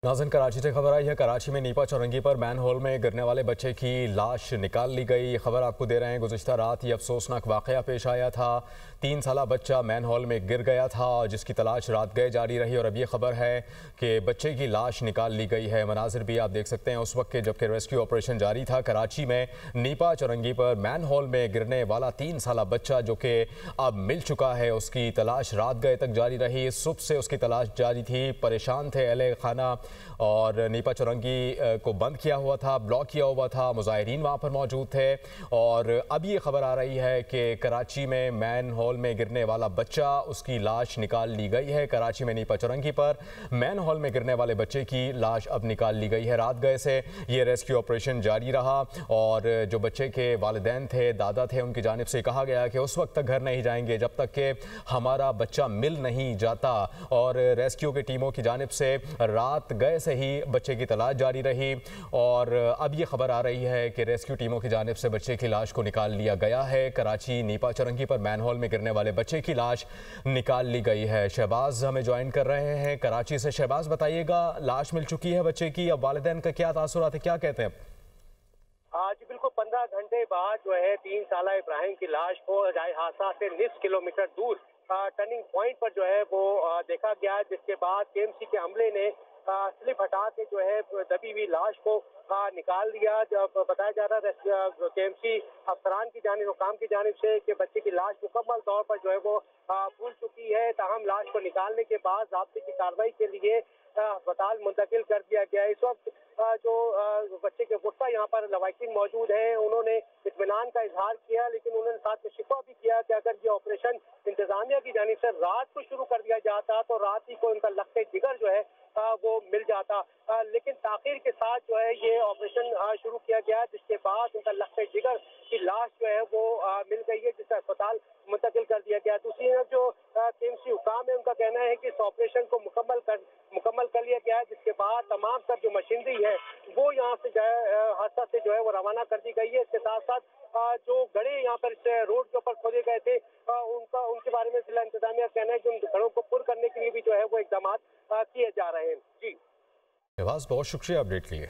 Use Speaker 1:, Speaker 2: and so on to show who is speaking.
Speaker 1: नाज़रीन, कराची से खबर आई है। कराची में नीपा चौरंगी पर मैन होल में गिरने वाले बच्चे की लाश निकाल ली गई। ये खबर आपको दे रहे हैं। गुज़िश्ता रात ये अफसोसनाक वाक़या पेश आया था। 3 साला बच्चा मैन होल में गिर गया था, जिसकी तलाश रात गए जारी रही। और अब ये खबर है कि बच्चे की लाश निकाल ली गई है। मनाजिर भी आप देख सकते हैं उस वक्त के जबकि रेस्क्यू ऑपरेशन जारी था। कराची में नीपा चौरंगी पर मैन होल में गिरने वाला 3 साला बच्चा जो कि अब मिल चुका है, उसकी तलाश रात गए तक जारी रही। सुबह से उसकी तलाश जारी थी। परेशान थे अहले खाना और नीपा चौरंगी को बंद किया हुआ था, ब्लॉक किया हुआ था। मुजाहिरीन वहाँ पर मौजूद थे। और अब ये खबर आ रही है कि कराची में मैन होल में गिरने वाला बच्चा, उसकी लाश निकाल ली गई है। कराची में नीपा चौरंगी पर मैन होल में गिरने वाले बच्चे की लाश अब निकाल ली गई है। रात गए से ये रेस्क्यू ऑपरेशन जारी रहा और जो बच्चे के वालिदैन थे, दादा थे, उनकी जानिब से कहा गया कि उस वक्त तक घर नहीं जाएंगे जब तक कि हमारा बच्चा मिल नहीं जाता। और रेस्क्यू की टीमों की जानिब से रात गए से ही बच्चे की तलाश जारी रही। और अब ये खबर आ रही है कि रेस्क्यू टीमों की जानिब से बच्चे की लाश को निकाल लिया गया है। कराची नीपा चौरंगी पर मैन होल में गिरने वाले बच्चे की लाश निकाल ली गई है। शहबाज हमें ज्वाइन कर रहे हैं कराची से। शहबाज, बताइएगा, लाश मिल चुकी है बच्चे की, अब वालिदैन का क्या तासुरात है, क्या कहते हैं?
Speaker 2: आज बिल्कुल 15 घंटे बाद जो है 3 साला इब्राहिम की लाश को हादसा से निस किलोमीटर दूर टर्निंग पॉइंट पर जो है वो देखा गया, जिसके बाद केएमसी के अमले ने स्लिप हटा के जो है दबी हुई लाश को निकाल दिया। जब बताया जा रहा है केएमसी अफसरान की जानिब, हुकाम की जानिब से कि बच्चे की लाश मुकम्मल तौर पर जो है वो फूल चुकी है। ताहम लाश को निकालने के बाद ज़ाब्ते की कार्रवाई के लिए अस्पताल मुंतकिल कर दिया गया। इस वक्त जो बच्चे के गुस्सा यहाँ पर लवाकिन मौजूद है, उन्होंने इत्मीनान का इजहार किया, लेकिन उन्होंने साथ में शिकवा भी किया कि अगर ये ऑपरेशन इंतजामिया की जानिब से रात को शुरू कर दिया जाता तो रात ही को उनका लखते जिगर जो है वो मिल जाता। लेकिन ताखीर के साथ जो है ये ऑपरेशन शुरू किया गया, जिसके बाद उनका लखते जिगर की लाश जो है वो मिल गई है, जिसे अस्पताल मुंतकिल कर दिया गया। दूसरी तरफ जो केएमसी हुकाम है, उनका कहना है कि इस ऑपरेशन को मुकम्मल कर लिया गया है, जिसके बाद तमाम सब जो मशीनरी है वो यहाँ से जो है हादसा से जो है वो रवाना कर दी गई है। इसके साथ साथ जो गड्ढे यहाँ पर इस रोड के ऊपर खोदे गए थे उनके बारे में जिला इंतजामिया का कहना है कि उन गड्ढों को पुर करने के लिए भी जो है वो इकदाम किए जा रहे हैं। जी
Speaker 1: शहबाज, बहुत शुक्रिया अपडेट के लिए।